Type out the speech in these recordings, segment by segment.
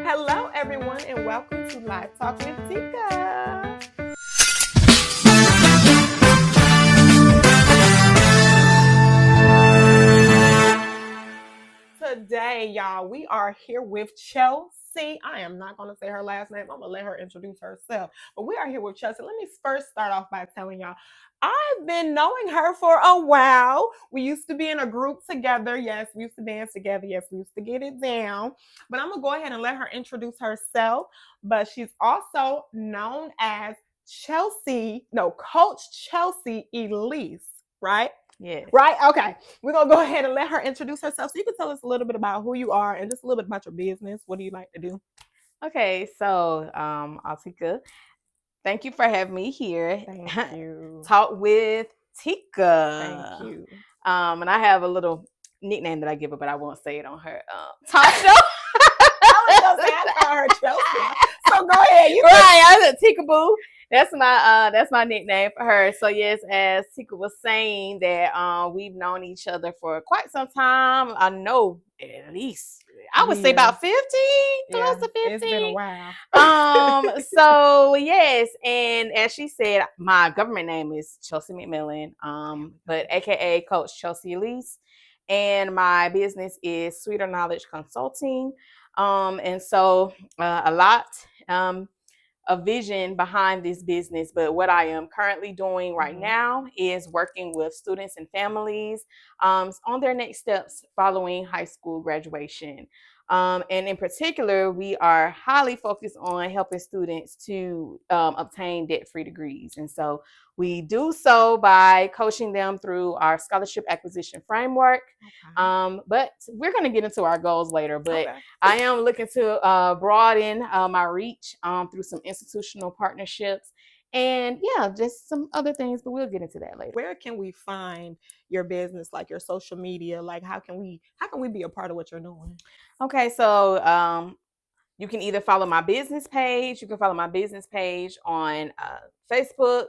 Hello, everyone, and welcome to Live Talk with Tika. Today, y'all, we are here with Chelsea. I am not going to say her last name. I'm going to let her introduce herself. But we are here with Chelsea. Let me first start off by telling y'all, I've been knowing her for a while. We used to be in a group together. Yes, we used to dance together. Yes, we used to get it down. But I'm going to go ahead and let her introduce herself. But she's also known as Coach Chelsea Elise, right? Yes. Right? Okay. We're going to go ahead and let her introduce herself. So you can tell us a little bit about who you are and just a little bit about your business. What do you like to do? Okay, so Autika, thank you for having me here. Thank you. Talk with Thank Tika. you. And I have a little nickname that I give her, but I won't say it on her talk show. I was gonna say I call her Chelsea. So go ahead. You Right, I said Tika Boo. That's my nickname for her. So yes, as Tika was saying that we've known each other for quite some time. I know at least I would say about 15, close to 15. It's been a while. So yes, and as she said, my government name is Chelsea McMillan, but aka Coach Chelsea Elise. And my business is Sweeter Knowledge Consulting. And so a lot a vision behind this business, but what I am currently doing right now is working with students and families on their next steps following high school graduation. And in particular, we are highly focused on helping students to obtain debt-free degrees. And so we do so by coaching them through our scholarship acquisition framework. But we're going to get into our goals later. But I am looking to broaden my reach through some institutional partnerships and just some other things, but we'll get into that later. Where can we find your business, like your social media? Like how can we be a part of what you're doing? Okay, so you can either follow my business page. You can follow my business page on Facebook.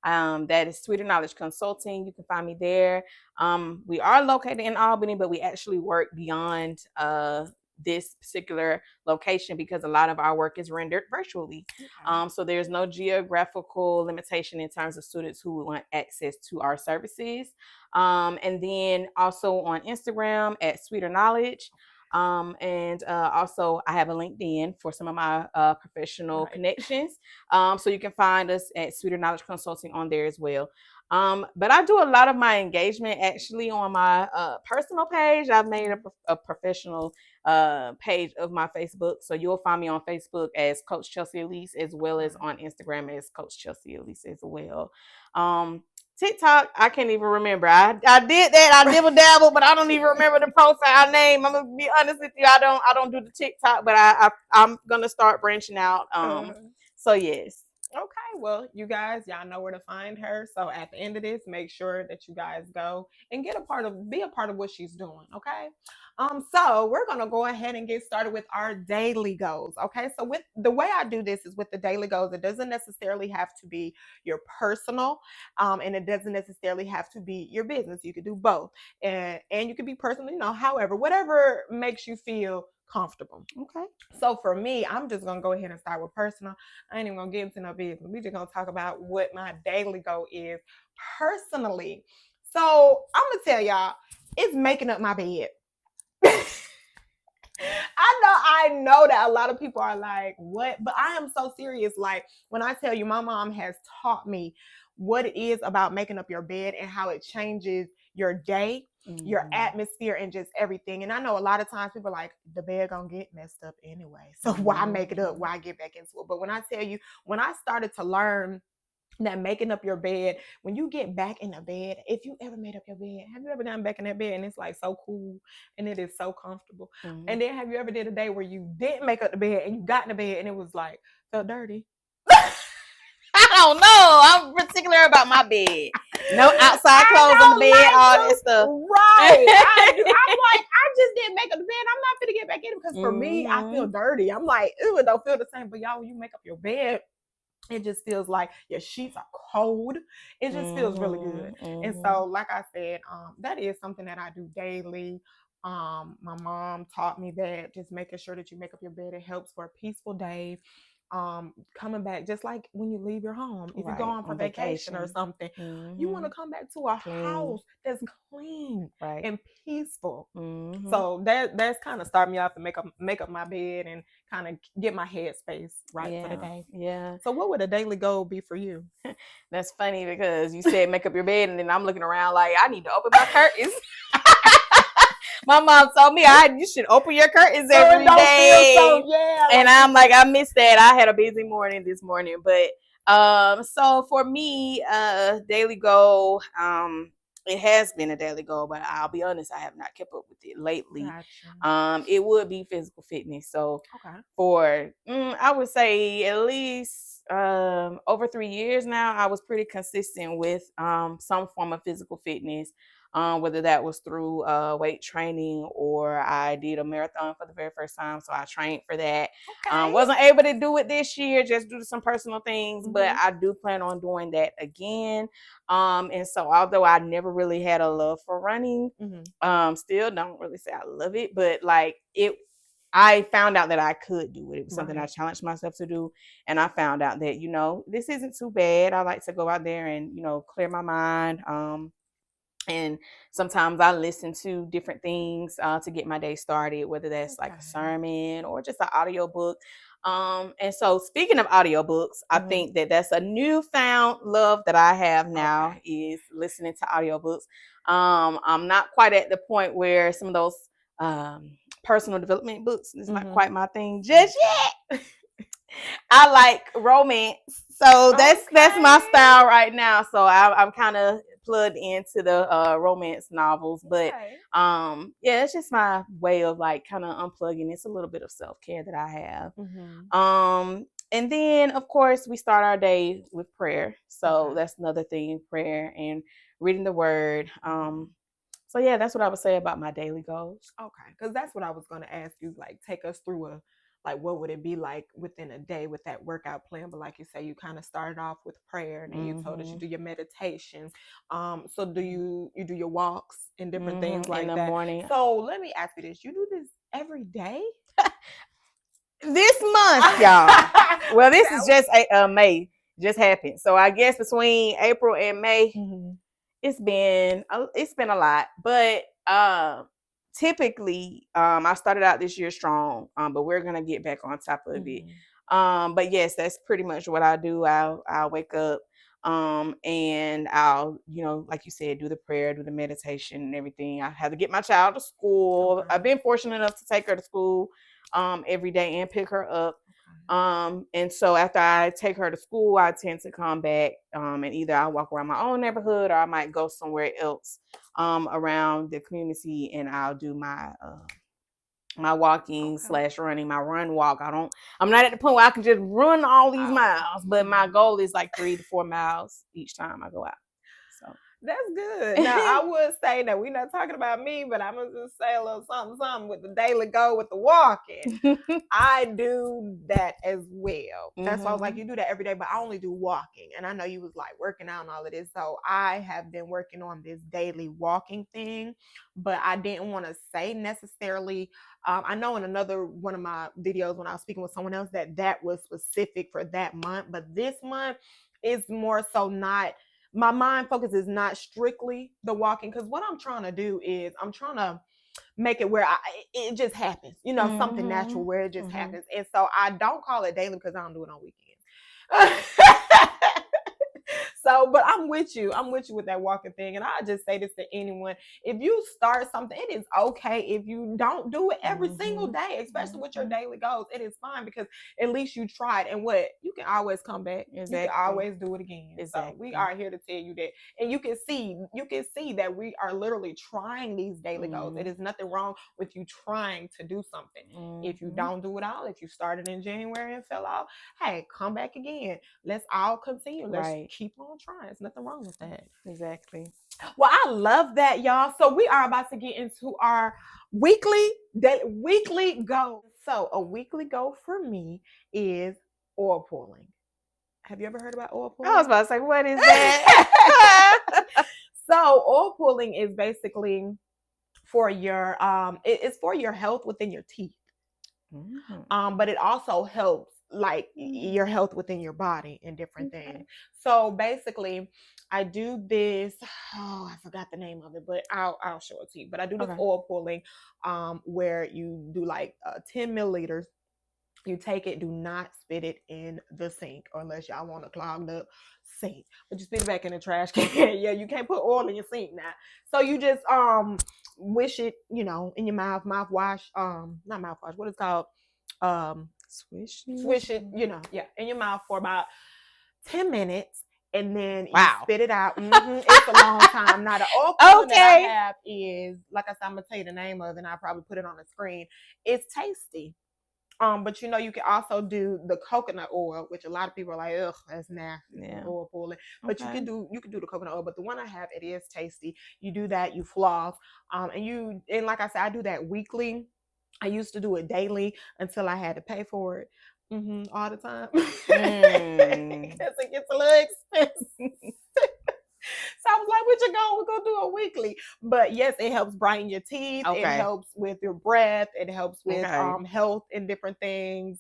That is Sweeter Knowledge Consulting. You can find me there. We are located in Albany, but we actually work beyond this particular location because a lot of our work is rendered virtually. So there's no geographical limitation in terms of students who want access to our services. And then also on Instagram at Sweeter Knowledge. And also I have a LinkedIn for some of my professional connections. So you can find us at Sweeter Knowledge Consulting on there as well. But I do a lot of my engagement actually on my personal page. I've made a professional page of my Facebook. So you'll find me on Facebook as Coach Chelsea Elise, as well as on Instagram as Coach Chelsea Elise as well. TikTok, I can't even remember. I did that. I dibble dabble, but I don't even remember the profile name. I'm gonna be honest with you. I don't do the TikTok, but I'm gonna start branching out. So yes. Okay, well, you guys, y'all know where to find her. So at the end of this, make sure that you guys go and be a part of what she's doing. Okay. So we're gonna go ahead and get started with our daily goals. Okay. So with the way I do this is with the daily goals, it doesn't necessarily have to be your personal, and it doesn't necessarily have to be your business. You could do both, and you could be personal. However, whatever makes you feel comfortable. Okay. So for me, I'm just gonna go ahead and start with personal. I ain't even gonna get into no business. We just gonna talk about what my daily goal is personally. So I'm gonna tell y'all, it's making up my bed. I know that a lot of people are like, what? But I am so serious. Like when I tell you, my mom has taught me what it is about making up your bed and how it changes your day, your atmosphere, and just everything. And I know a lot of times people are like, the bed gonna get messed up anyway. So why make it up? Why get back into it? But when I tell you, when I started to learn that making up your bed, when you get back in the bed, if you ever made up your bed, have you ever gotten back in that bed and it's like so cool and it is so comfortable? And then have you ever did a day where you didn't make up the bed and you got in the bed and it was like felt dirty? I don't know. I'm particular about my bed. No outside clothes on the bed, like all that stuff. Right. I'm like, I just didn't make up the bed. I'm not gonna get back in it because for me, I feel dirty. I'm like, ew, it don't feel the same. But y'all, when you make up your bed, it just feels like your sheets are cold. It just feels really good. And so, like I said, that is something that I do daily. My mom taught me that just making sure that you make up your bed, it helps for a peaceful day. Coming back, just like when you leave your home, if you go Right. on for On vacation or vacation. something, you want Mm-hmm. to come back to a Clean. house that's clean Right. and peaceful. Mm-hmm. So that's kind of start me off and make up my bed and kind of get my headspace right for the Yeah. day. Yeah. So what would a daily goal be for you? That's funny because you said make up your bed, and then I'm looking around like I need to open my curtains. My mom told me you should open your curtains So it every don't feel day. so, yeah, And like I'm like, I missed that. I had a busy morning this morning. But so for me, daily goal, it has been a daily goal, but I'll be honest, I have not kept up with it lately. gotcha. It would be physical fitness. So Okay. for I would say at least over 3 years now, I was pretty consistent with some form of physical fitness, whether that was through weight training or I did a marathon for the very first time. So I trained for that. Okay. Wasn't able to do it this year just due to some personal things, but Mhm. I do plan on doing that again. And so although I never really had a love for running, Mhm. still don't really say I love it, but like I found out that I could do it. It was something I Right. challenged myself to do. And I found out that, this isn't too bad. I like to go out there and, clear my mind. And sometimes I listen to different things to get my day started, whether that's like a Okay. sermon or just an audio book. And so speaking of audiobooks, I Mhm. think that that's a newfound love that I have now Okay. is listening to audiobooks. I'm not quite at the point where some of those personal development books is not Mhm. quite my thing just yet. I like romance, so that's my Okay. style right now. So I'm kind of plugged into the romance novels, but Okay. yeah, it's just my way of like kind of unplugging. It's a little bit of self care that I have. Mhm. And then of course we start our day with prayer, so Okay. that's another thing: prayer and reading the Word. Mhm. So yeah, that's what I would say about my daily goals. Okay, because that's what I was going to ask you. Like, take us through like, what would it be like within a day with that workout plan? But like you say, you kind of started off with prayer, and then you told us you Mm-hmm. do your meditation. So do you do your walks and different things Mm-hmm. In like the that? morning. So let me ask you this: you do this every day? This month, y'all. Well, this is just May, just happened. So I guess between April and May, Mhm. it's been a lot. But typically, I started out this year strong. But we're gonna get back on top of it. Mhm. But yes, that's pretty much what I do. I'll wake up. And I'll, like you said, do the prayer, do the meditation and everything. I have to get my child to school. I've Okay. been fortunate enough to take her to school every day and pick her up. Okay. And so after I take her to school, I tend to come back and either I walk around my own neighborhood or I might go somewhere else around the community and I'll do my walking Okay. slash running, my run walk. I'm not at the point where I can just run all these Oh. miles, but my goal is like 3 to 4 miles each time I go out. So That's good. Now I would say that we're not talking about me, but I'm gonna just say a little something, something with the daily goal with the walking. I do that as well. That's why I was like, mm-hmm. you do that every day, but I only do walking. And I know you was like working out and all of this. So I have been working on this daily walking thing, but I didn't want to say necessarily. I know in another one of my videos when I was speaking with someone else that was specific for that month, but this month is more so not. My mind focus is not strictly the walking because what I'm trying to do is I'm trying to make it where it just happens, something Mm-hmm. natural where it just Mm-hmm. happens. And so I don't call it daily because I don't do it on weekends. So, but I'm with you. I'm with you with that walking thing. And I just say this to anyone. If you start something, it is okay if you don't do it every single Mm-hmm. day, especially with your Mm-hmm. daily goals. It is fine because at least you tried. And what? You can always come back. You can Exactly. always do it again. So we Exactly. are here to tell you that. And you can see that we are literally trying these daily goals. It Mm-hmm. is nothing wrong with you trying to do something. If you Mm-hmm. don't do it all, if you started in January and fell off, hey, come back again. Let's all continue. Let's Right. keep on trying. There's nothing wrong with that. Exactly. Well, I love that, y'all. So we are about to get into our weekly goal. So a weekly goal for me is oil pulling. Have you ever heard about oil I was pulling? about to say, what is that? So oil pulling is basically for your it's for your health within your teeth. Mm. But it also helps like your health within your body and different things. So basically, I do this. Oh, I forgot the name of it, but I'll show it to you. But I do this Okay. oil pulling, where you do like 10 milliliters. You take it, do not spit it in the sink unless y'all want to clog the sink. But you spit it back in the trash can. Yeah, you can't put oil in your sink now. So you just wish it, in your mouthwash, not mouthwash, what is it called? Swish it, yeah, in your mouth for about 10 minutes. And then you Wow. spit it out. It's a long time. Now the oil pulling that I have is, like I said, I'm gonna tell you the name of it, and I'll probably put it on the screen. It's tasty. But you can also do the coconut oil, which a lot of people are like, ugh, that's nasty, oil pulling. But you can do the coconut oil. But the one I have, it is tasty. You do that, you floss, and like I said, I do that weekly. I used to do it daily until I had to pay for it all the time because it gets a little expensive. So I was like, "Where you going? We're gonna do it weekly." But yes, it helps brighten your teeth. It helps with your breath. It helps with health and different things,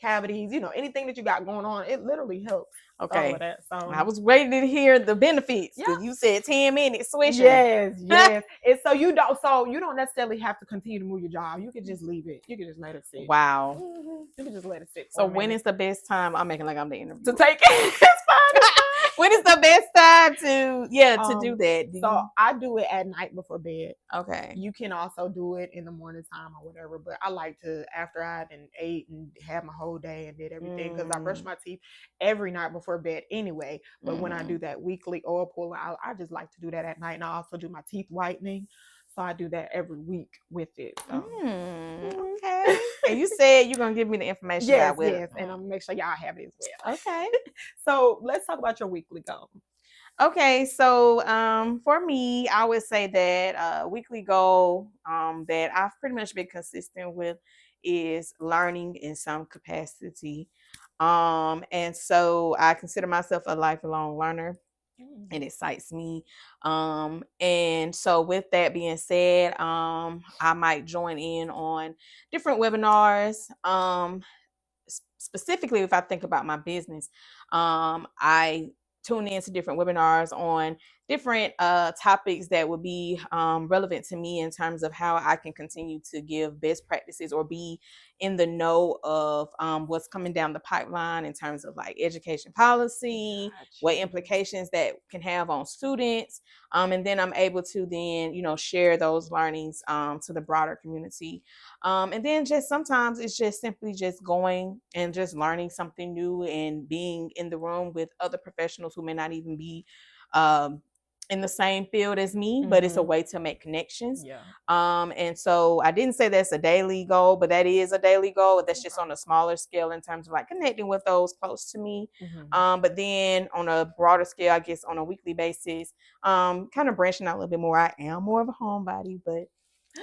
cavities. Anything that you got going on, it literally helps. All of that. So I was ready to hear the benefits because you said 10 minutes swishing. Yes. And so you don't necessarily have to continue to move your job. You can just leave it. You can just let it sit. Wow. You can just let it sit. So when is the best time? I'm making like I'm the interview to take it. It's fine. When is the best time to do that? I do it at night before bed. Okay. You can also do it in the morning time or whatever, but I like to, after I ate and had my whole day and did everything, because I brush my teeth every night before bed anyway. But when I do that weekly oil pull, I just like to do that at night, and I also do my teeth whitening. So I do that every week with it. So. Okay. And you said you're gonna give me the information. Yes, and I'm gonna make sure y'all have it as well. Okay. So let's talk about your weekly goal. Okay, so for me, I would say that weekly goal that I've pretty much been consistent with is learning in some capacity. And so I consider myself a lifelong learner. It excites me. And so with that being said, I might join in on different webinars. Specifically, if I think about my business, I tune into different webinars on different topics that would be relevant to me in terms of how I can continue to give best practices or be in the know of what's coming down the pipeline in terms of like education policy, what implications that can have on students. And then I'm able to then, share those learnings to the broader community. And then just sometimes it's just simply just going and just learning something new and being in the room with other professionals who may not even be in the same field as me, but it's a way to make connections. And so I didn't say that's a daily goal, but that is a daily goal. That's just on a smaller scale in terms of like connecting with those close to me. But then on a broader scale, I guess on a weekly basis, kind of branching out a little bit more. I am more of a homebody, but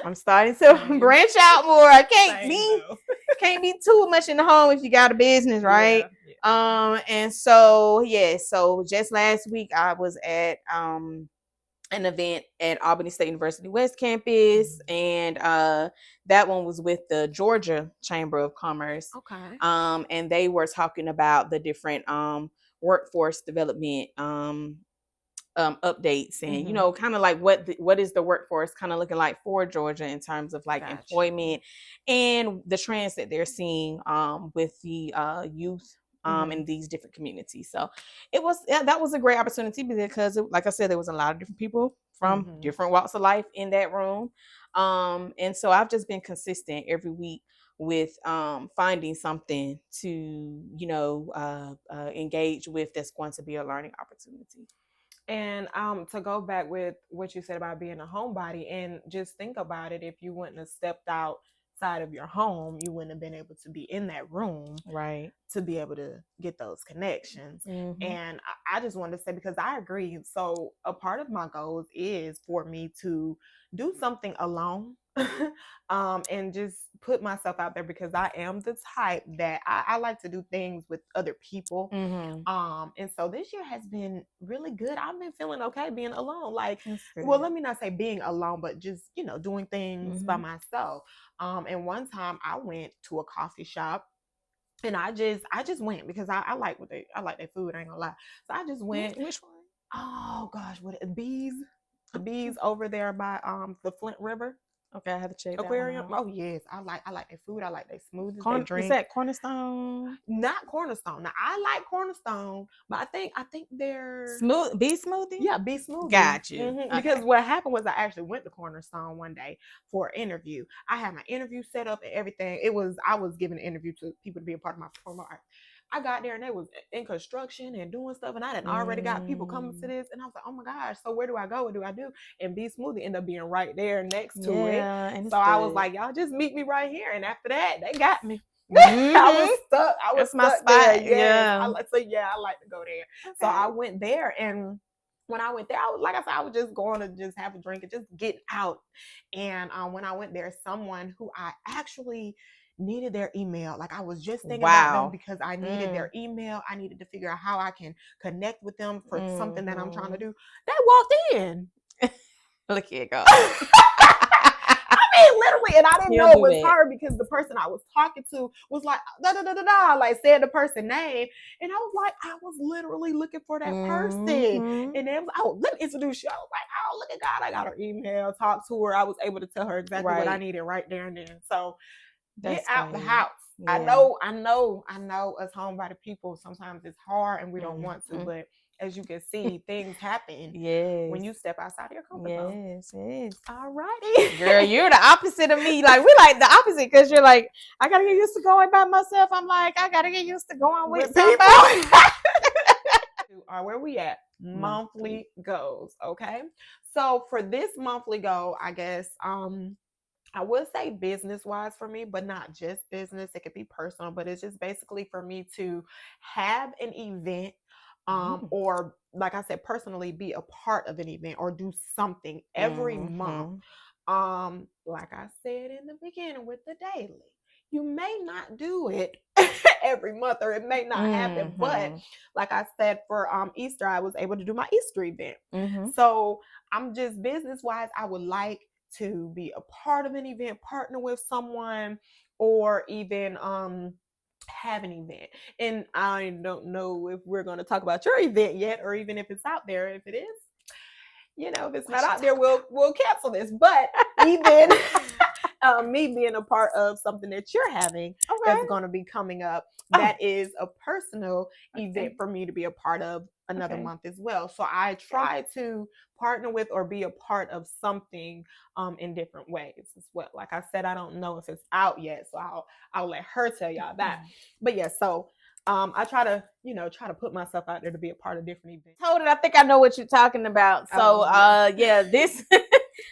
I'm starting to branch out more. I can't be too much in the home if you got a business, right? And so so just last week I was at an event at Albany State University West Campus, and that one was with the Georgia Chamber of Commerce. Okay. And they were talking about the different workforce development updates and kind of like what is the workforce kind of looking like for Georgia in terms of like employment and the trends that they're seeing with the youth in these different communities. So that was a great opportunity because like I said, there was a lot of different people from different walks of life in that room. And so I've just been consistent every week with finding something to engage with that's going to be a learning opportunity. And to go back with what you said about being a homebody, and just think about it, if you wouldn't have stepped outside of your home, you wouldn't have been able to be in that room, right, to be able to get those connections. And I just wanted to say, because I agree. So a part of my goals is for me to do something alone. and just put myself out there because I am the type that I like to do things with other people. Mm-hmm. And so this year has been really good. I've been feeling okay being alone. Like, That's well, good. let me not say being alone, but just, doing things by Mm-hmm. myself. And one time I went to a coffee shop and I just went because I like I like their food, I ain't gonna lie. So I just went. Which one? Oh gosh, what bees? The bees over there by the Flint River Okay, I have to check that one aquarium. out. Oh yes, I like their food. I like their smoothies. They Is drink. that Cornerstone? Not Cornerstone. Now I like Cornerstone, but I think they're Smooth bee smoothie? yeah, be smoothie. Got you. Because Okay. what happened was I actually went to Cornerstone one day for an interview. I had my interview set up and everything. I was giving an interview to people to be a part of my performance art. I got there and they was in construction and doing stuff, and I had already got people coming to Mm, this, and I was like, oh my gosh, so where do I go? What do I do? And Be Smoothie ended up being right there next to it. yeah, and So it's I was good. like, y'all just meet me right here. And after that, they got me. I was Mm-hmm. stuck. I was That's my stuck there. spot. Yes. Yeah. So yeah, I like to go there. So Okay. I went there, and when I went there, I was like I said, I was just going to just have a drink and just get out. And when I went there, someone who I actually needed their email. Like I was just thinking about them Wow. because I needed their email. I needed to figure out how I can connect with them for something that I'm trying to Mm-hmm. do. They walked in. Look here, go. I mean, literally, and I didn't He'll know it do was that. her because the person I was talking to was like da da da da da, like said the person name, and I was like, I was literally looking for that person, Mm-hmm. and then oh, let me introduce you. I was like, oh, look at God, I got her email, talked to her, I was able to tell her exactly what I Right. needed right there and then. So get That's out the great. house. I Yeah. know, I know, I know. Us homebody people sometimes it's hard and we don't want to, Mm-hmm. but as you can see, things happen when Yes. you step outside your comfort zone. Yes. Yes. All righty. Girl, you're the opposite of me. Like we like the opposite because you're like, I gotta get used to going by myself. I'm like, I gotta get used to going with With people. somebody. Are where we at? Monthly. Monthly goals. Okay. So for this monthly goal, I guess I would say business wise for me, but not just business. It could be personal, but it's just basically for me to have an event, or like I said, personally be a part of an event or do something every month. Mm-hmm. Like I said in the beginning with the daily, you may not do it every month or it may not happen, but Mm-hmm. like I said for Easter, I was able to do my Easter event. Mm-hmm. So I'm just business wise, I would like to be a part of an event, partner with someone, or even have an event. And I don't know if we're going to talk about your event yet, or even if it's out there. If it is, if it's What not you out there, talk we'll cancel this. But even me being a part of something that you're having about? that's Okay. going to be coming up, Oh, that is a personal okay. event for me to be a part of another Okay. month as well. So I Okay. try to partner with or be a part of something in different ways as well. Like I said, I don't know if it's out yet, so I'll let her tell y'all that. But yeah, so I try to try to put myself out there to be a part of different events. Told it. I think I know what you're talking about. So, Oh yeah. yeah, this.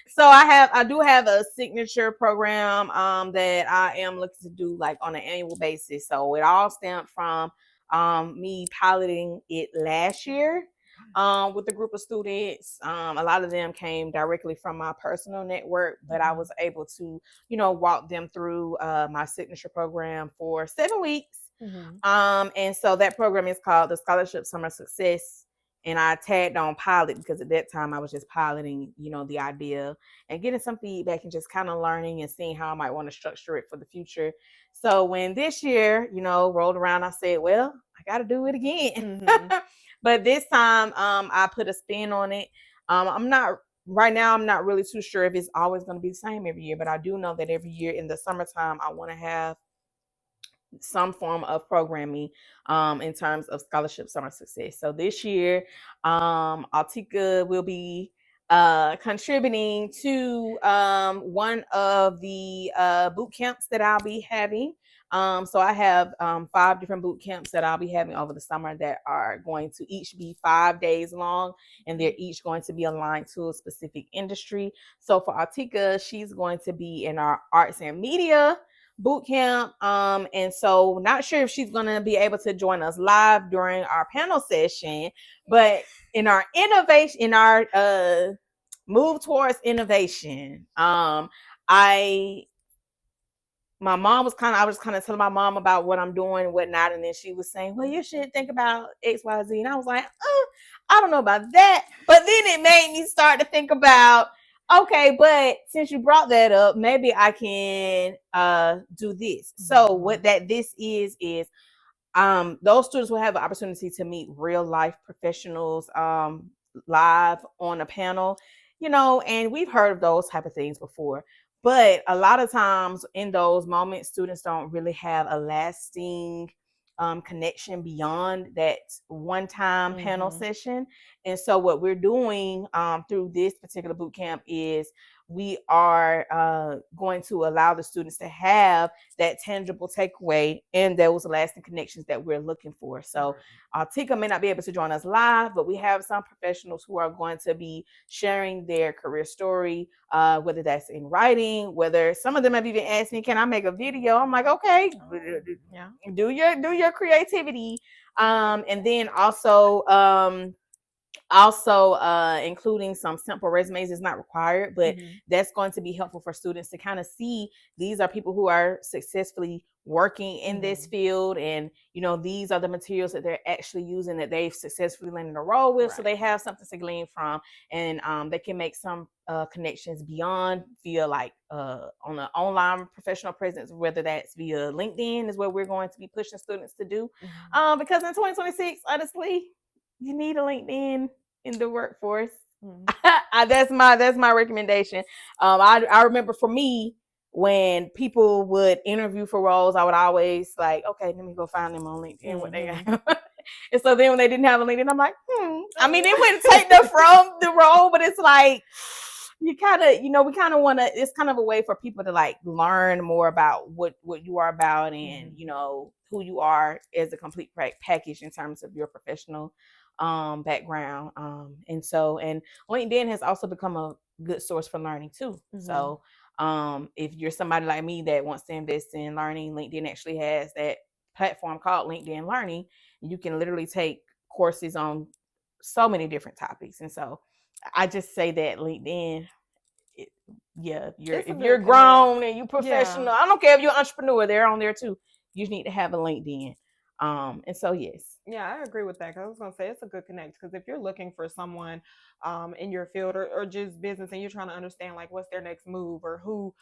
So I do have a signature program that I am looking to do like on an annual basis. So it all stemmed from me piloting it last year with a group of students. A lot of them came directly from my personal network, but I was able to walk them through my signature program for 7 weeks. Mm-hmm. And so that program is called the Scholarship Summer Success. And I tagged on pilot because at that time I was just piloting, the idea and getting some feedback and just kind of learning and seeing how I might want to structure it for the future. So when this year, rolled around, I said, well, I got to do it again. Mm-hmm. But this time, I put a spin on it. Right now, I'm not really too sure if it's always going to be the same every year, but I do know that every year in the summertime, I want to have some form of programming in terms of scholarship summer success. So this year, Autika will be contributing to one of the boot camps that I'll be having. So I have 5 different boot camps that I'll be having over the summer that are going to each be 5 days long, and they're each going to be aligned to a specific industry. So for Autika, she's going to be in our arts and media boot camp. And so not sure if she's gonna be able to join us live during our panel session, but in our innovation, in our move towards innovation, my mom was I was kind of telling my mom about what I'm doing and whatnot. And then she was saying, well, you should think about X, Y, Z. And I was like, I don't know about that. But then it made me start to think about, okay, but since you brought that up, maybe I can do this. So what this is those students will have the opportunity to meet real life professionals live on a panel, and we've heard of those type of things before. But a lot of times in those moments, students don't really have a lasting connection beyond that one time panel session. And so what we're doing through this particular boot camp is we are going to allow the students to have that tangible takeaway and those lasting connections that we're looking for. So Tika may not be able to join us live, but we have some professionals who are going to be sharing their career story, whether that's in writing, whether some of them have even asked me, can I make a video? I'm like, okay, do your creativity. And then also including some simple resumes is not required, but that's going to be helpful for students to kind of see these are people who are successfully working in this field, and these are the materials that they're actually using that they've successfully landed a role with, so they have something to glean from, and they can make some connections beyond via like on an online professional presence, whether that's via LinkedIn is what we're going to be pushing students to do, because in 2026, honestly, you need a LinkedIn in the workforce. That's my recommendation. I remember for me, when people would interview for roles, I would always like, okay, let me go find them on LinkedIn what they have. And so then when they didn't have a LinkedIn, I'm like, I mean, it wouldn't take them from the role, but it's like you kind of, we kind of want to. It's kind of a way for people to like learn more about what you are about, and who you are as a complete package in terms of your professional background. And LinkedIn has also become a good source for learning too. So if you're somebody like me that wants to invest in learning, LinkedIn actually has that platform called LinkedIn Learning. You can literally take courses on so many different topics. And so I just say that LinkedIn, if you're grown and you professional, I don't care if you're an entrepreneur, they're on there too. You need to have a LinkedIn. And so yes. Yeah, I agree with that. Cause I was gonna say it's a good connect. Because if you're looking for someone in your field, or just business, and you're trying to understand like what's their next move, or who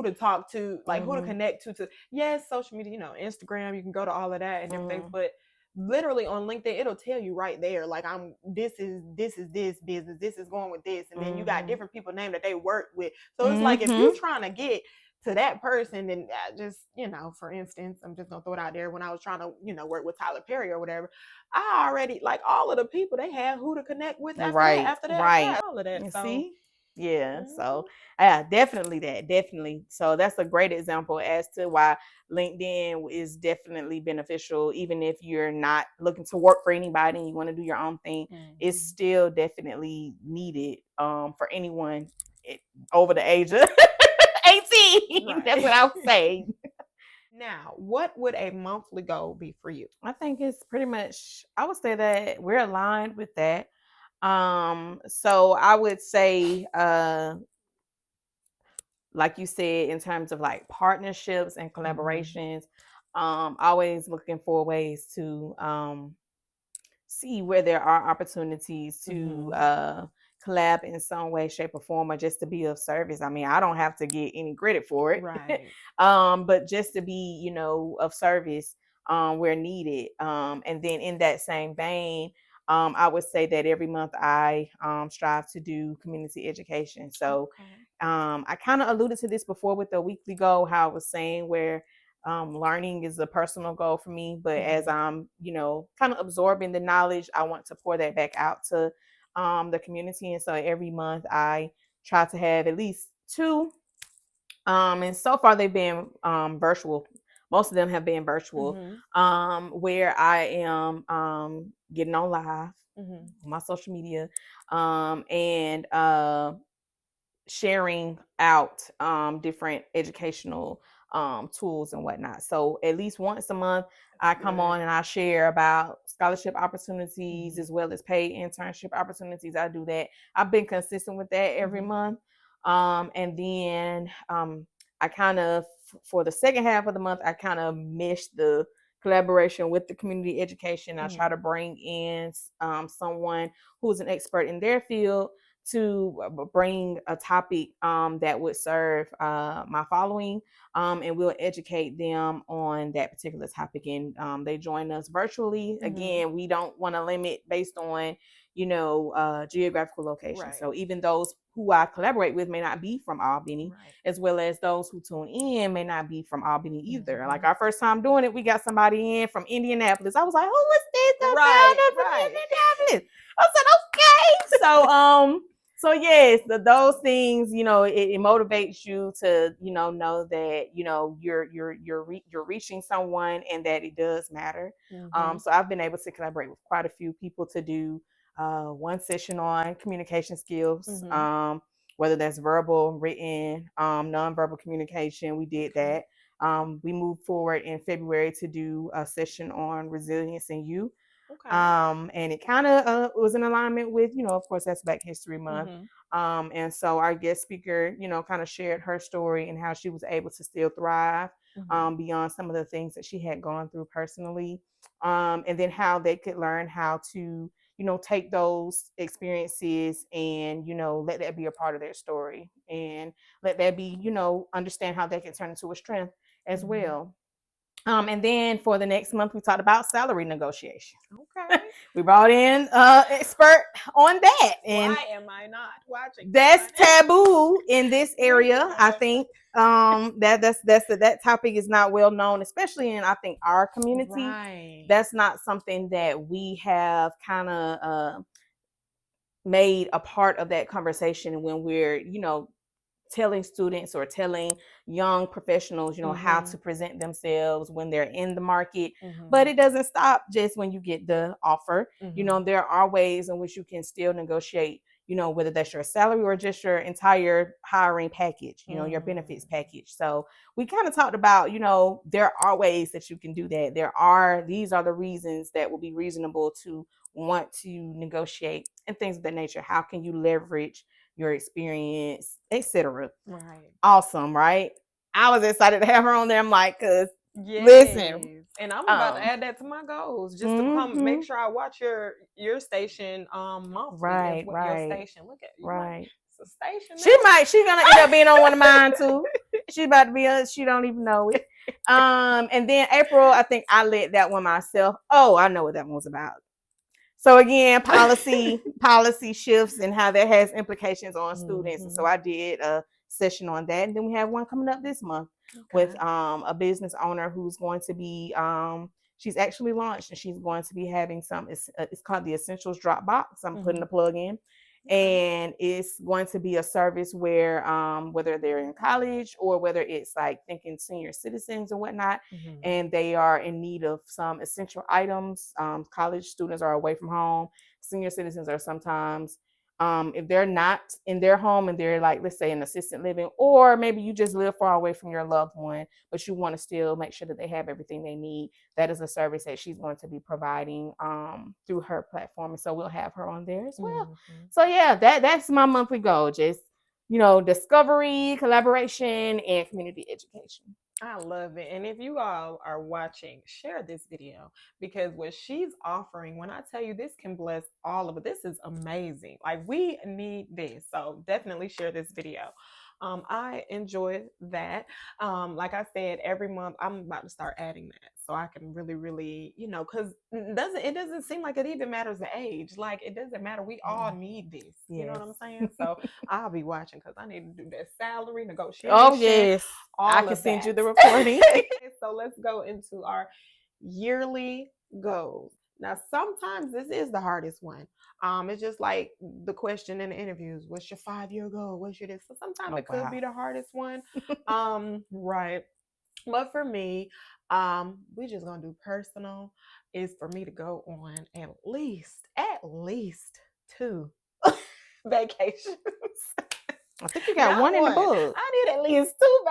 to talk to, like who to connect to yes, social media, Instagram, you can go to all of that and different things, but literally on LinkedIn, it'll tell you right there, like this is this business, this is going with this, and then you got different people named that they work with. So it's like if you're trying to get to that person, then just, for instance, I'm just gonna throw it out there. When I was trying to, work with Tyler Perry or whatever, I already like all of the people they had who to connect with after that, all of that. You so see? Yeah. So definitely definitely. So that's a great example as to why LinkedIn is definitely beneficial, even if you're not looking to work for anybody and you want to do your own thing. It's still definitely needed for anyone over the age of 18. That's what I would say. Now, what would a monthly goal be for you? I think it's pretty much, I would say that we're aligned with that. So I would say, like you said, in terms of like partnerships and collaborations, always looking for ways to see where there are opportunities to collab in some way, shape, or form, or just to be of service. I mean, I don't have to get any credit for it, but just to be, of service where needed. And then in that same vein, I would say that every month I strive to do community education. So I kind of alluded to this before with the weekly goal, how I was saying where learning is a personal goal for me, but as I'm, kind of absorbing the knowledge, I want to pour that back out to the community. And so every month I try to have at least two. And so far they've been virtual. Most of them have been virtual, where I am getting on live on my social media, and sharing out different educational tools and whatnot. So at least once a month, I come on and I share about scholarship opportunities as well as paid internship opportunities. I do that. I've been consistent with that every month. And then I kind of, for the second half of the month, I kind of meshed the collaboration with the community education. I try to bring in someone who's an expert in their field to bring a topic that would serve my following, and we'll educate them on that particular topic. And they join us virtually. Again, we don't want to limit based on geographical location. Right. So even those who I collaborate with may not be from Albany, Right. as well as those who tune in may not be from Albany either. Like our first time doing it, we got somebody in from Indianapolis. I was like, "Who was this that Right. found us from Right. Indianapolis?" I said, "Okay." So yes, those things, it motivates you to, know that, you're reaching someone and that it does matter. So I've been able to collaborate with quite a few people to do one session on communication skills, whether that's verbal, written, nonverbal communication. We did that. We moved forward in February to do a session on resilience in youth. Okay. And it kind of was in alignment with, of course, that's Black History Month. And so our guest speaker, kind of shared her story and how she was able to still thrive beyond some of the things that she had gone through personally. And then how they could learn how to, take those experiences and, let that be a part of their story and let that be, understand how they can turn into a strength as well. And then for the next month, we talked about salary negotiation. Okay. We brought in an expert on that. And why am I not watching? That's taboo in this area. I think that topic is not well known, especially in, I think, our community. Right. That's not something that we have kind of made a part of that conversation when we're, telling students or telling young professionals, how to present themselves when they're in the market. But it doesn't stop just when you get the offer. There are ways in which you can still negotiate, whether that's your salary or just your entire hiring package, your benefits package. So we kind of talked about, there are ways that you can do that. These are the reasons that will be reasonable to want to negotiate and things of that nature. How can you leverage your experience, etc. Right. Awesome, right? I was excited to have her on there. I'm like, listen. And I'm about to add that to my goals, just to come make sure I watch your station monthly. Right. Your station. Look at you. Right. It's a station. She's gonna end up being on one of mine too. She's about to be on, she don't even know it. And then April, I think I led that one myself. Oh, I know what that one was about. So again, policy shifts and how that has implications on students. And so I did a session on that. And then we have one coming up this month with a business owner who's going to be she's actually launched and she's going to be having it's called the Essentials Dropbox. I'm putting the plug in. And it's going to be a service where whether they're in college or whether it's like thinking senior citizens or whatnot, and they are in need of some essential items. College students are away from home. Senior citizens are sometimes, if they're not in their home and they're like, let's say in assisted living, or maybe you just live far away from your loved one, but you want to still make sure that they have everything they need. That is a service that she's going to be providing through her platform. And so we'll have her on there as well. So yeah, that's my monthly goal. Just, discovery, collaboration, and community education. I love it. And if you all are watching, share this video because what she's offering, when I tell you this can bless all of it, this is amazing. Like we need this. So definitely share this video. I enjoy that. Like I said, every month I'm about to start adding that so I can really, really, because it doesn't seem like it even matters the age. Like it doesn't matter. We all need this. Yes. You know what I'm saying? So I'll be watching because I need to do that salary negotiation. Oh yes, I can send you the recording. So let's go into our yearly goals. Now, sometimes this is the hardest one. It's just like the question in the interviews: "What's your 5-year goal? What's your this?" So sometimes it could be the hardest one. Right. But for me, we're just gonna do personal. Is for me to go on at least 2 vacations. I think you got one in the book. I need at least 2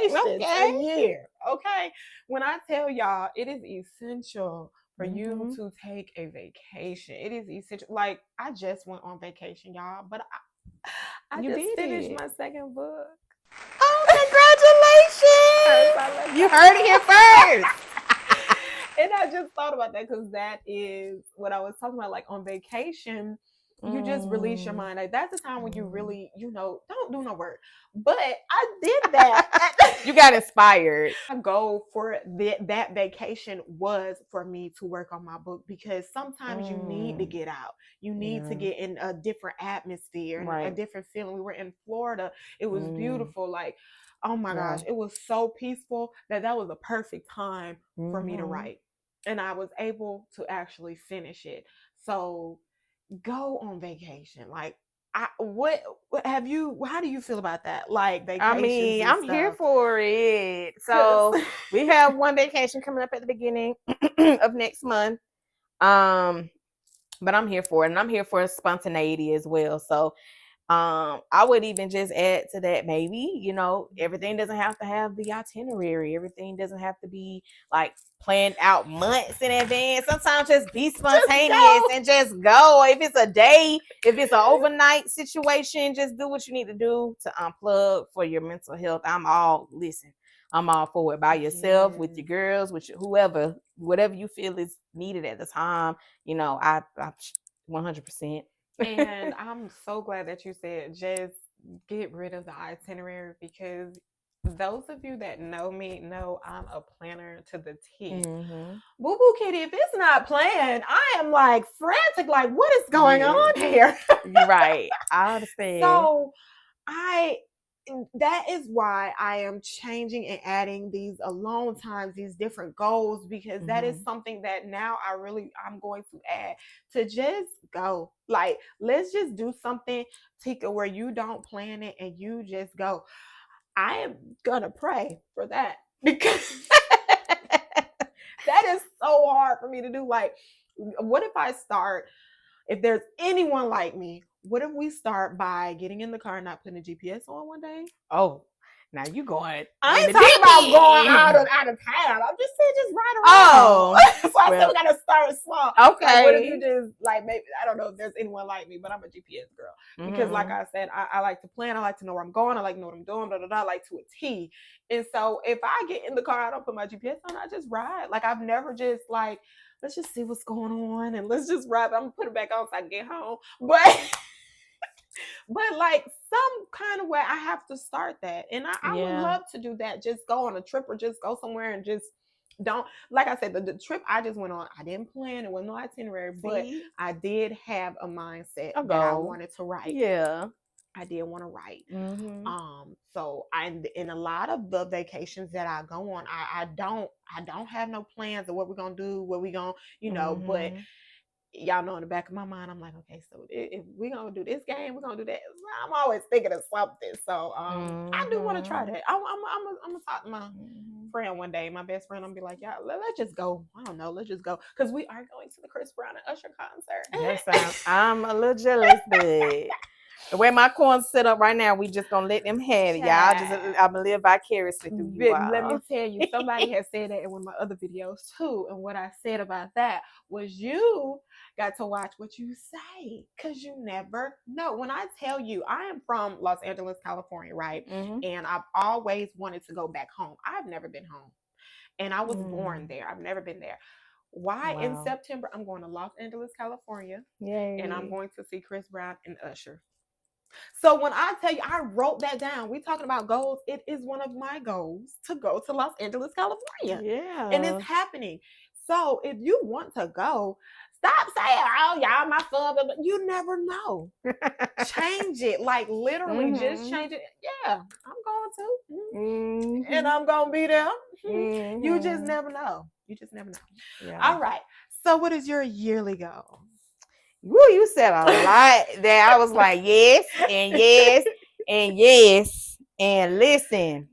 vacations a year. Okay. When I tell y'all, it is essential for you to take a vacation. It is essential. Like I just went on vacation, y'all, but I You just did finished it. my second book. Oh, congratulations! You heard it here first. And I just thought about that because that is what I was talking about. Like on vacation, you just release your mind. Like that's the time when you really, don't do no work. But I did that. You got inspired. My goal for that vacation was for me to work on my book because sometimes you need to get out. You need to get in a different atmosphere and a different feeling. We were in Florida. It was beautiful. Like, oh my gosh, it was so peaceful that was a perfect time for me to write. And I was able to actually finish it. So go on vacation. Like what have you how do you feel about that? Like I vacations mean, and I'm here stuff. for it. So we have one vacation coming up at the beginning of next month. But I'm here for it, and I'm here for spontaneity as well. So I would even just add to that, maybe, everything doesn't have to have the itinerary. Everything doesn't have to be like planned out months in advance. Sometimes just be spontaneous and just go. If it's a day, if it's an overnight situation, just do what you need to do to unplug for your mental health. I'm all for it by yourself, with your girls, with whoever, whatever you feel is needed at the time. I 100%. And I'm so glad that you said just get rid of the itinerary because those of you that know me know I'm a planner to the T. Boo Boo Kitty, if it's not planned, I am like frantic, like what is going on here? You're right. I understand. So that is why I am changing and adding these alone times, these different goals, because that is something that now I'm going to add to just go. Like, let's just do something, Tika, where you don't plan it and you just go. I am gonna pray for that because that is so hard for me to do. Like, what if I start? If there's anyone like me, what if we start by getting in the car and not putting a GPS on one day? Oh, now you going? I ain't talking about going out of town. I'm just saying, just ride around. Oh, so I said we gotta start small. Okay. Like, what if you just like maybe I don't know if there's anyone like me, but I'm a GPS girl because, like I said, I like to plan. I like to know where I'm going. I like to know what I'm doing. I like to a T. And so if I get in the car, I don't put my GPS on. I just ride. Like I've never just like let's just see what's going on and let's just ride. I'm gonna put it back on so I can get home, but like some kind of way I have to start that. And I would love to do that. Just go on a trip or just go somewhere and just don't, like I said, the trip I just went on, I didn't plan, it wasn't no itinerary, but I did have a mindset that I wanted to write. Yeah. I did want to write. So in a lot of the vacations that I go on, I don't have no plans of what we're gonna do, what we gonna, but y'all know in the back of my mind, I'm like, okay, so if we're gonna do this game, we're gonna do that. I'm always thinking of something. So I do want to try that. I'm gonna talk to my friend one day, my best friend. I'm gonna be like, yeah, let's just go. I don't know, let's just go because we are going to the Chris Brown and Usher concert. I'm a little jealous, but the way my corn's set up right now, we just gonna let them have it, y'all. I'm gonna live vicariously through you all. Let me tell you, somebody has said that in one of my other videos too. And what I said about that was you got to watch what you say because you never know. When I tell you, I am from Los Angeles, California, right? And I've always wanted to go back home. I've never been home. And I was born there. I've never been there. Why in September I'm going to Los Angeles, California. Yay. And I'm going to see Chris Brown and Usher. So when I tell you, I wrote that down. We talking about goals. It is one of my goals to go to Los Angeles, California. Yeah. And it's happening. So if you want to go, stop saying, oh, y'all, my son. You never know. Change it. Like literally just change it. Yeah, I'm going to. And I'm going to be there. You just never know. You just never know. Yeah. All right. So what is your yearly goal? Woo, you said a lot there. I was like, yes, and yes, and yes. And listen,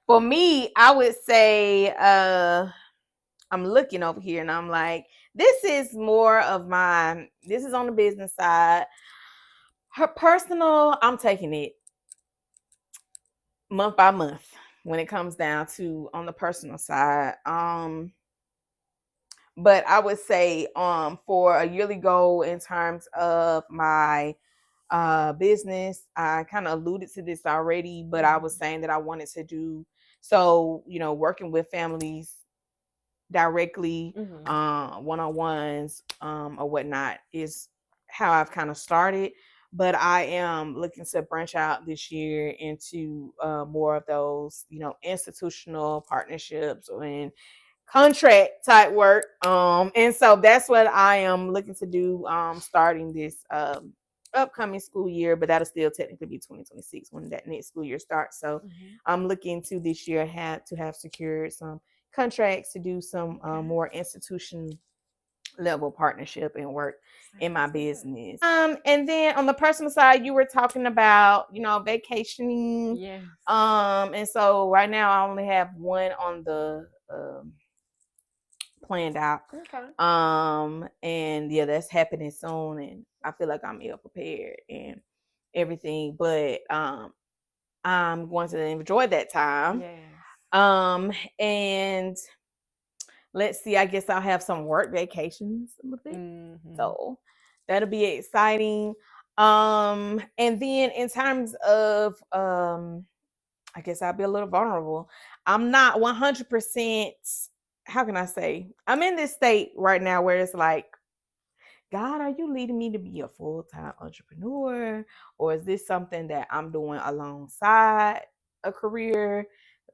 for me, I would say I'm looking over here and I'm like, this is more of this is on the business side. Her personal, I'm taking it month by month when it comes down to on the personal side. But I would say for a yearly goal in terms of my business. I kind of alluded to this already, but I was Mhm. saying that I wanted to do so, working with families directly, Mhm. one-on-ones, or whatnot is how I've kind of started. But I am looking to branch out this year into more of those, institutional partnerships and contract type work. And so that's what I am looking to do, starting this upcoming school year, but that'll still technically be 2026 when that next school year starts. So Mhm. I'm looking to this year have secured some contracts to do some Okay. more institution level partnership and work in my Sounds good. business. And then on the personal side, you were talking about, vacationing. Yes. And so right now I only have one on the planned out. Okay. And yeah, that's happening soon, and I feel like I'm ill prepared and everything, but I'm going to enjoy that time. Yes. And let's see, I guess I'll have some work vacations a little bit. Mhm. So that'll be exciting. And then in terms of I guess I'll be a little vulnerable. I'm not 100%. How can I say? I'm in this state right now where it's like, God, are you leading me to be a full time entrepreneur? Or is this something that I'm doing alongside a career?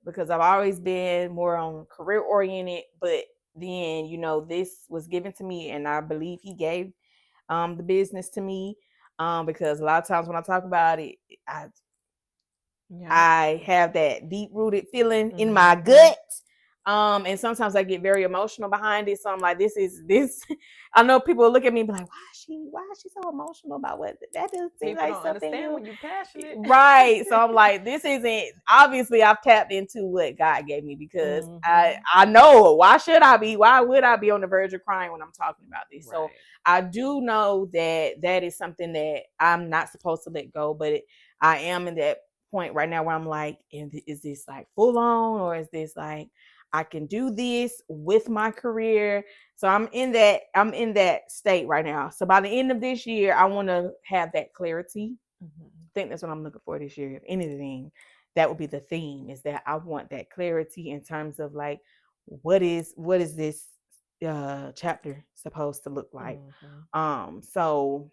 Because I've always been more on career oriented, but then, this was given to me, and I believe He gave the business to me. Because a lot of times when I talk about it, I Yeah. I have that deep rooted feeling in my Mhm. gut. And sometimes I get very emotional behind it. So I'm like, this is this. I know people look at me and be like, why is she so emotional about what that doesn't seem People like don't something understand you when you're passionate. right. So I'm like, this isn't obviously I've tapped into what God gave me because I Mhm. I know why would I be on the verge of crying when I'm talking about this? So Right. I do know that that is something that I'm not supposed to let go, but I am in that point right now where I'm like, is this like full on, or is this like I can do this with my career? So I'm in that state right now. So by the end of this year, I want to have that clarity. Mhm. I think that's what I'm looking for this year. If anything, that would be the theme, is that I want that clarity in terms of like what is this chapter supposed to look like. Mhm. So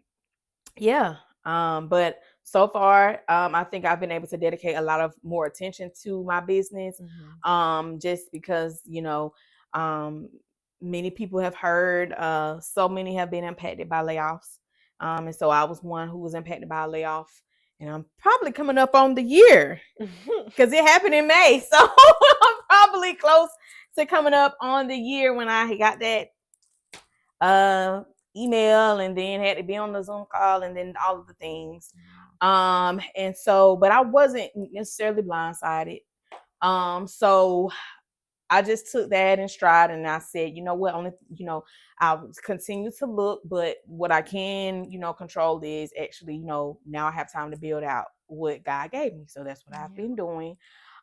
yeah. But so far, I think I've been able to dedicate a lot of more attention to my business. Mhm. Just because, um, many people have heard, so many have been impacted by layoffs. And so I was one who was impacted by a layoff, and I'm probably coming up on the year because it happened in May. So I'm probably close to coming up on the year when I got that uh email, and then had to be on the Zoom call, and then all of the things. And so, but I wasn't necessarily blindsided. So I just took that in stride, and I said, you know what, only I'll continue to look, but what I can, control is actually, now I have time to build out what God gave me. So that's what I've Yeah. been doing.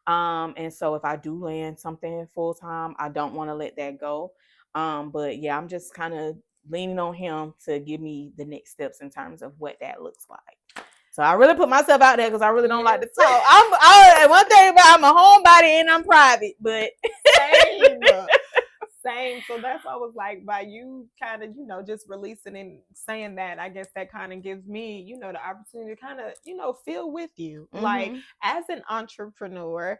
And so if I do land something full time, I don't want to let that go. But yeah, I'm just kind of leaning on Him to give me the next steps in terms of what that looks like. So I really put myself out there because I really don't like to Yes. talk. One thing about I'm a homebody and I'm private, but Same. Same. So that's why I was like, by you kind of, just releasing and saying that, I guess that kind of gives me, the opportunity to kind of, feel with you. Like, mm-hmm, as an entrepreneur,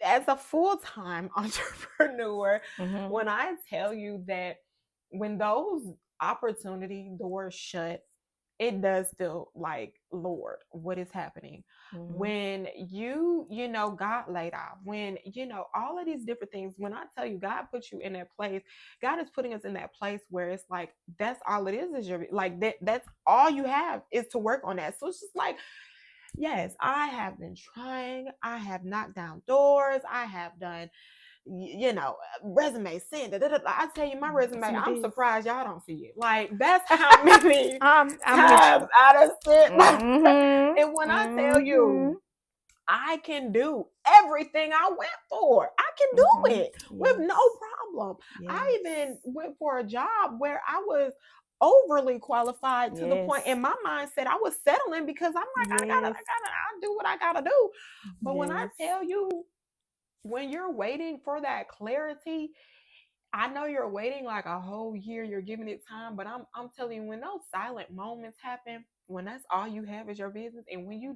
as a full-time entrepreneur, mm-hmm, when I tell you that when those opportunity doors shut, it does feel like, Lord, what is happening? mm-hmm, When got laid off, when all of these different things, when I tell you God puts you in that place, God is putting us in that place where it's like that's all it is your, like, that's all you have is to work on that. So it's just like, yes, I have been trying. I have knocked down doors. I have done, resume sent. I tell you, my resume, some of I'm this. surprised y'all don't see it. Like, that's how many I'm with times you. I done sent my. Mm-hmm, And when I tell mm-hmm, you, I can do everything I went for. I can do mm-hmm. it with no Yes, problem. I yes. even went for a job where I was overly qualified to the point Yes. in my mindset I was settling because I'm like, Yes. I do what I gotta do. But when I Yes. tell you, when you're waiting for that clarity, I know you're waiting like a whole year, you're giving it time, but I'm telling you, when those silent moments happen, when that's all you have is your business, and when you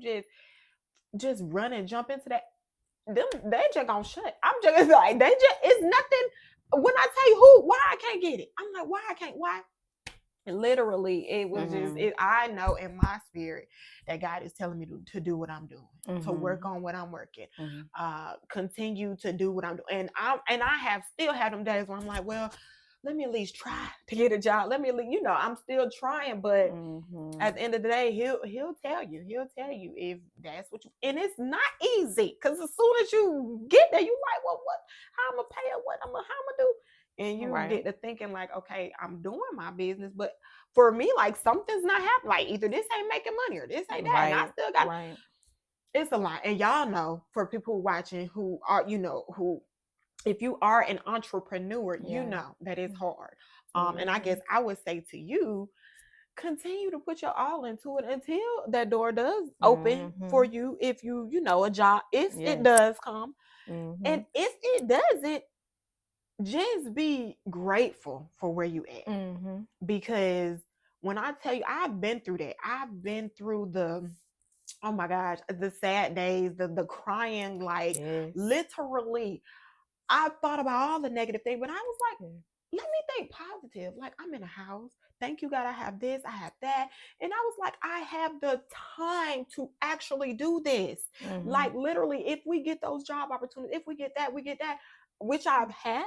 just run and jump into that, them they just gonna shut. I'm just like, they just, it's nothing. When I tell you why I can't get it, I'm like, why I can't, why? Literally, it was just Mm-hmm. it. I know in my spirit that God is telling me to do what I'm doing, to work Mm-hmm. on what I'm working, Mm-hmm. continue to do what I'm doing. And I have still had them days where I'm like, well, let me at least try to get a job. Let me, I'm still trying, but Mm-hmm. at the end of the day, he'll tell you if that's what you. And it's not easy, because as soon as you get there, you like, well, what? How I'm gonna pay her? What I'm gonna how I'm gonna do? And you Right. get to thinking like, okay, I'm doing my business, but for me, like, something's not happening. Like, either this ain't making money or this ain't that, and I Right. still got. Right. It's a lot, and y'all know, for people watching who are, who, if you are an entrepreneur, you Yeah. know that it's hard. And I Mm-hmm. guess I would say to you, continue to put your all into it until that door does open for Mm-hmm. you, if a job, if it Yes. does come. Mm-hmm. And if it doesn't, just be grateful for where you at, Mm-hmm. because when I tell you, I've been through that. I've been through the, oh my gosh, the sad days, the crying, like, Yes. literally. I thought about all the negative things, but I was like, Yeah. let me think positive. Like, I'm in a house. Thank you, God. I have this, I have that. And I was like, I have the time to actually do this. Mm-hmm. Like, literally, if we get those job opportunities, if we get that, which I've had.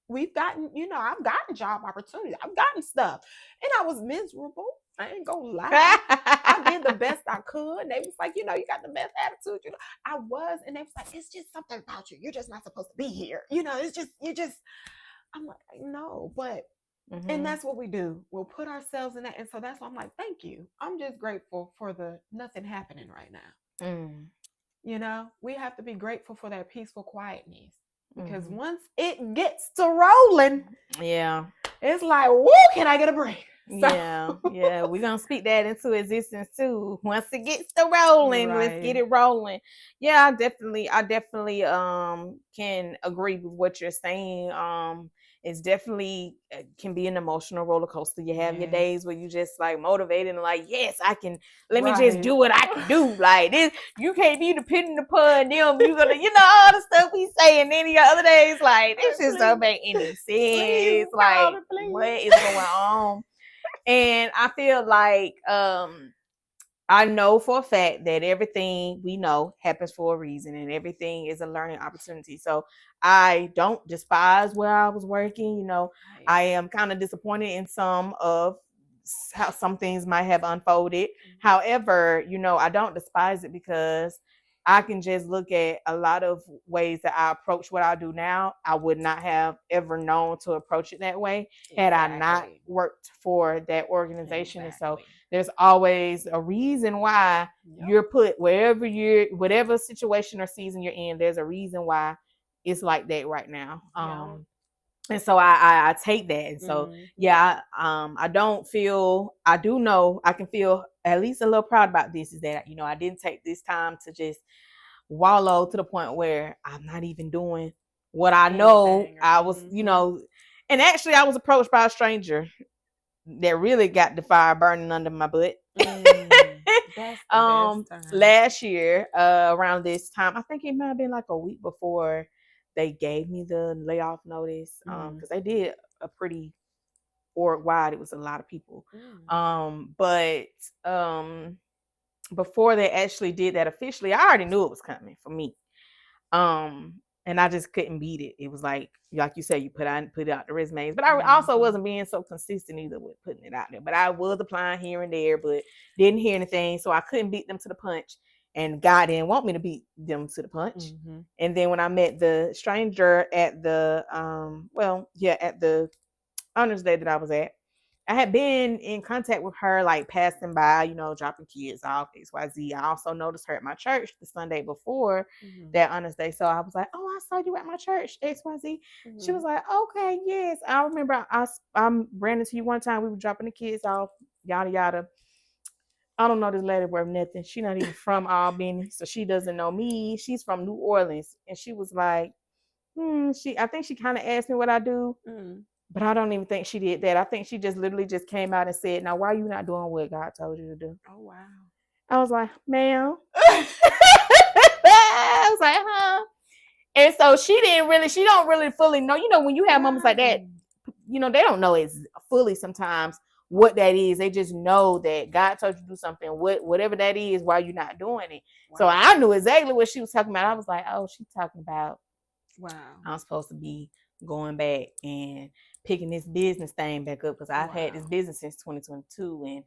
We've gotten, I've gotten job opportunities. I've gotten stuff. And I was miserable. I ain't gonna lie. I did the best I could. And they was like, you got the best attitude. I was, and they was like, it's just something about you. You're just not supposed to be here. It's just, I'm like, no, but, and Mm-hmm. that's what we do. We'll put ourselves in that. And so that's why I'm like, thank you. I'm just grateful for the nothing happening right now. Mm. We have to be grateful for that peaceful quietness, because Mm-hmm. once it gets to rolling, Yeah. it's like, whoa, can I get a break? So, Yeah, yeah, we're gonna speak that into existence too. Once it gets to rolling, let's get right. it rolling. Yeah, I definitely can agree with what you're saying. It's definitely can be an emotional roller coaster. You have your Yes. days where you just like motivated and like, yes, I can. Let me just Right. do what I can do. Like this, you can't be depending upon them. You gonna, all the stuff we say, and then the other days, like this just Please, don't make any please sense. call Like, me, what please. is going on? And I feel like I know for a fact that everything we know happens for a reason, and everything is a learning opportunity. So I don't despise where I was working. Right. I am kind of disappointed in some of how some things might have unfolded. Mhm. However, I don't despise it, because I can just look at a lot of ways that I approach what I do now. I would not have ever known to approach it that way had I not Exactly. worked for that organization. And so Exactly. there's always a reason why Yep. you're put wherever whatever situation or season you're in. There's a reason why it's like that right now. Yep. And so I take that. And so Mm-hmm. yeah, I don't feel, I do know I can feel at least a little proud about this, is that I didn't take this time to just wallow to the point where I'm not even doing what I know Anything. I was, Mm-hmm. and actually I was approached by a stranger that really got the fire burning under my butt. That's the best time. Last year, around this time, I think it might have been like a week before they gave me the layoff notice. Mm. Because they did a pretty org wide. It was a lot of people. Mm. But before they actually did that officially, I already knew it was coming for me. Um, and I just couldn't beat it. It was like you said, you put out the resumes, but I also Mm-hmm. wasn't being so consistent either with putting it out there. But I was applying here and there, but didn't hear anything, so I couldn't beat them to the punch. And God didn't want me to beat them to the punch. Mm-hmm. And then when I met the stranger at the at the honors day that I was at, I had been in contact with her, like passing by, dropping kids off, XYZ. I also noticed her at my church the Sunday before that Honest Day. So I was like, oh, I saw you at my church, XYZ. She was like, okay, yes. I remember I ran into you one time. We were dropping the kids off, yada, yada. I don't know this lady worth nothing. She's not even from Albany, so she doesn't know me. She's from New Orleans. And she was like, I think she kind of asked me what I do. But I don't even think she did that. I think she just literally just came out and said, now, why are you not doing what God told you to do? Oh, wow. I was like, ma'am. I was like, huh? And so she don't really fully know. When you have moments like that, they don't know it's fully sometimes what that is. They just know that God told you to do something, whatever that is, why you're not doing it. Wow. So I knew exactly what she was talking about. I was like, oh, she's talking about, I'm supposed to be going back and picking this business thing back up because I've had this business since 2022. And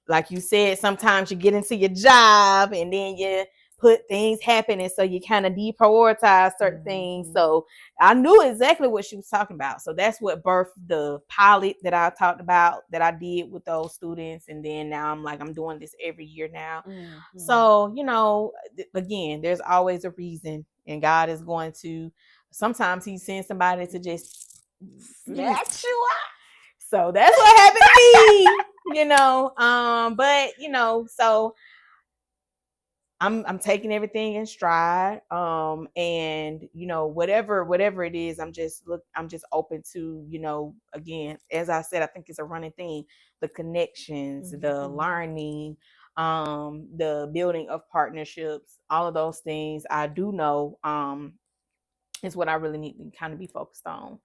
like you said, sometimes you get into your job and then you put things happen, and so you kind of deprioritize certain things. So I knew exactly what she was talking about. So that's what birthed the pilot that I talked about that I did with those students. And then now I'm doing this every year now. So, again, there's always a reason, and God is going to, sometimes he sends somebody to just snatch you up. So that's what happened to me, but so I'm taking everything in stride. And whatever it is, I'm just open to, again, as I said, I think it's a running theme, the connections, the learning, the building of partnerships, all of those things I do know is what I really need to kind of be focused on.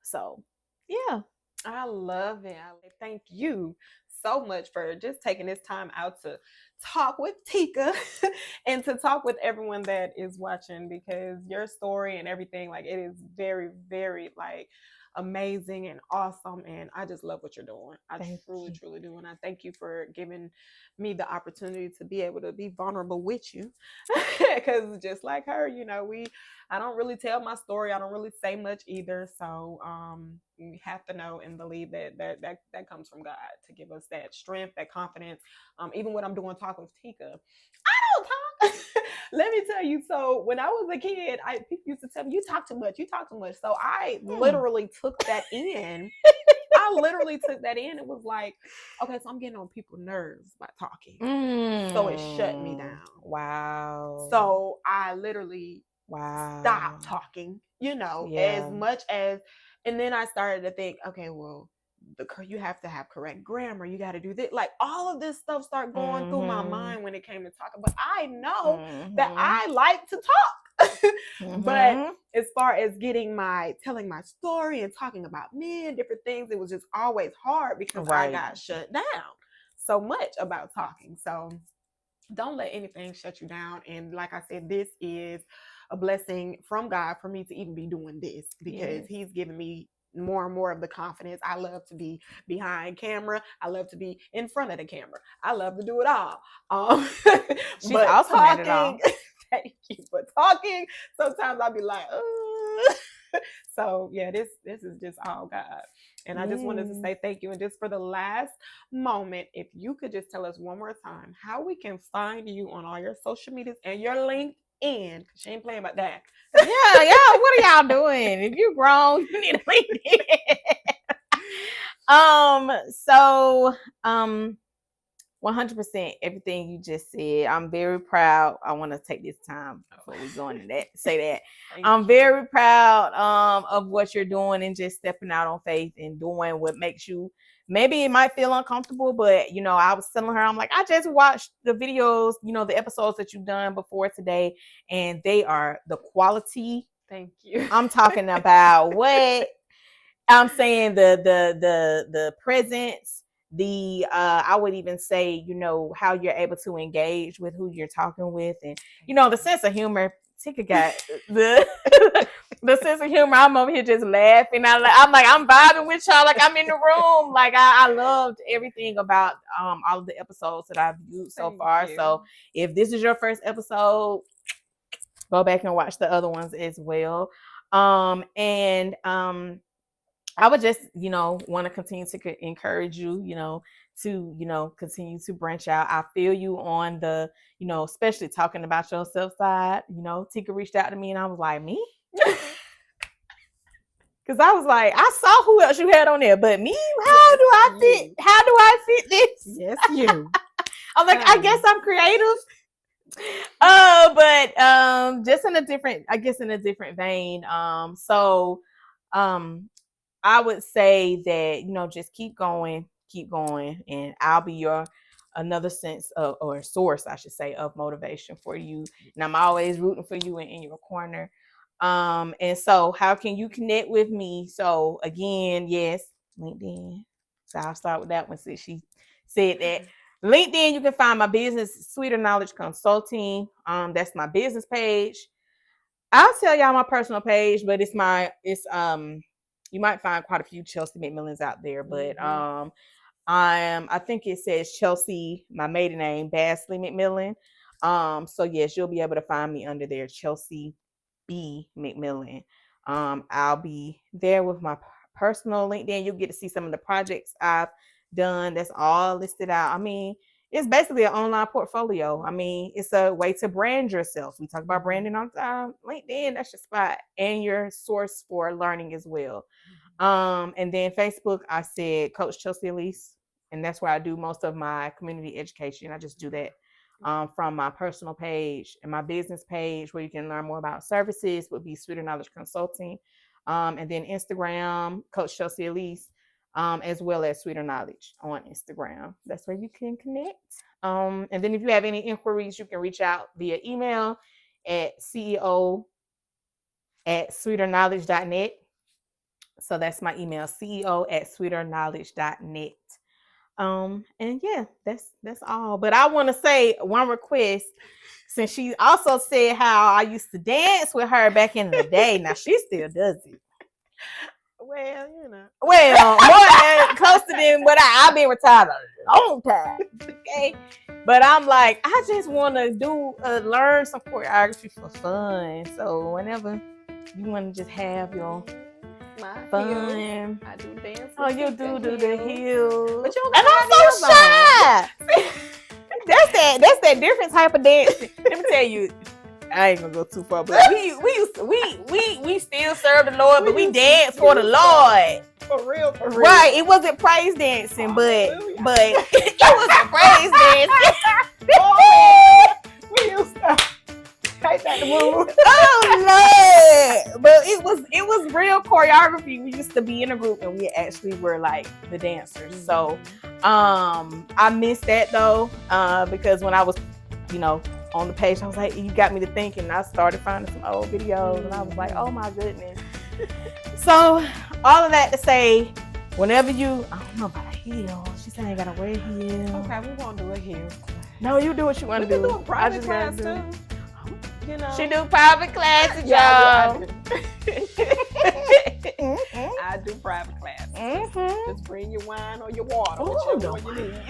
So yeah. I love it. Thank you so much for just taking this time out to talk with Tika and to talk with everyone that is watching, because your story and everything, like, it is very, very, like, amazing and awesome, and I just love what you're doing. I truly do, and I thank you for giving me the opportunity to be able to be vulnerable with you, because just like her, I don't really tell my story. I don't really say much either. So you have to know and believe that comes from God to give us that strength, that confidence. Even when I'm doing Talk with Tika, I don't talk. Let me tell you. So when I was a kid, people used to tell me, "You talk too much. You talk too much." So I literally took that in. I literally took that in. It was like, okay, so I'm getting on people's nerves by talking. So it shut me down. Wow. So I literally stopped talking, as much as, and then I started to think, okay, well, you have to have correct grammar. You got to do this. Like, all of this stuff started going through my mind when it came to talking. But I know that I like to talk. But as far as telling my story and talking about men, different things, it was just always hard because I got shut down so much about talking. So don't let anything shut you down. And like I said, this is a blessing from God for me to even be doing this, because he's given me more and more of the confidence. I love to be behind camera. I love to be in front of the camera. I love to do it all. She's but awesome talking, at it all. Thank you. But talking, sometimes I'll be like, so yeah, this is just all God. And I just wanted to say thank you. And just for the last moment, if you could just tell us one more time how we can find you on all your social medias and your LinkedIn, because she ain't playing about that. Yeah, what are y'all doing? If you're grown, you need a LinkedIn. So 100% everything you just said. I'm very proud. I want to take this time before we go into that, say that. I'm very proud of what you're doing and just stepping out on faith and doing what makes you, maybe it might feel uncomfortable, but I was telling her, I'm like, I just watched the videos, the episodes that you've done before today, and they are the quality. Thank you. I'm talking about what I'm saying, the presence, I would even say, how you're able to engage with who you're talking with, and the sense of humor. Tika got the sense of humor. I'm over here just laughing. I'm like, I'm vibing with y'all, like I'm in the room. Like I loved everything about all of the episodes that I've viewed so far. So if this is your first episode, go back and watch the other ones as well. I would just, want to continue to encourage you, to, continue to branch out. I feel you on the, especially talking about your self side. Tika reached out to me and I was like, me? Because I was like, I saw who else you had on there, but me? How do I fit? How do I fit this? Yes, you. I'm like, I guess I'm creative. But just in a different vein. I would say that, just keep going, and I'll be your another sense of, or source, I should say, of motivation for you. And I'm always rooting for you and in your corner. And so how can you connect with me? So again, yes, LinkedIn. So I'll start with that one since she said that. LinkedIn, you can find my business, Sweeter Knowledge Consulting. That's my business page. I'll tell y'all my personal page, but you might find quite a few Chelsea McMillans out there, but I think it says Chelsea, my maiden name, Basley McMillan. So yes, you'll be able to find me under there, Chelsea B McMillan. I'll be there with my personal LinkedIn. You'll get to see some of the projects I've done. That's all listed out. I mean, it's basically an online portfolio. I mean, it's a way to brand yourself. We talk about branding on LinkedIn. That's your spot and your source for learning as well. And then Facebook, I said Coach Chelsea Elise, and that's where I do most of my community education. I just do that from my personal page, and my business page where you can learn more about services would be Sweeter Knowledge Consulting. And then Instagram, Coach Chelsea Elise, as well as Sweeter Knowledge on Instagram. That's where you can connect. And then if you have any inquiries, you can reach out via email at ceo@sweeterknowledge.net. So that's my email, ceo@sweeterknowledge.net. And yeah, that's all. But I want to say one request, since she also said how I used to dance with her back in the day. Now she still does it. Well, more closer than what I've been retired a long time. Okay, but I'm like, I just want to learn some choreography for fun. So whenever you want to just have your fun, heels. I do dance. Oh, you do the heels. But you and I'm so shy. That's that different type of dancing. Let me tell you, I ain't gonna go too far, but we still serve the Lord, but we dance for the Lord. For real. Right. It wasn't praise dancing, but it wasn't praise dancing. Oh, we used to take that move. Oh Lord. But it was real choreography. We used to be in a group and we actually were like the dancers. So I missed that though, because when I was, on the page, I was like, you got me to thinking. And I started finding some old videos and I was like, oh my goodness. So all of that to say, whenever I don't know about a heel. She said I ain't gotta wear a heel. Okay, we won't do a heel. No, you do what you want to do. We can do a private class too. She do private classes, y'all. Mm-hmm. I do private classes. Mm-hmm. Just bring your wine or your water, whichever one you need.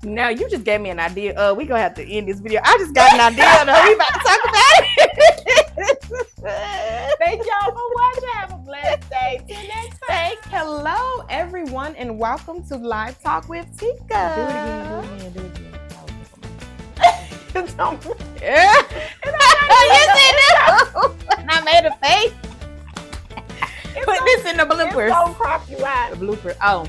Now you just gave me an idea. We gonna have to end this video. I just got an idea. We about to talk about it. Thank y'all for watching. Have a blessed day. Till next time. Hello, everyone, and welcome to Live Talk with Tika. Do it again. Yeah. You said no. And I made a face. Put this in the bloopers. It's gonna crop you out. The blooper. Oh.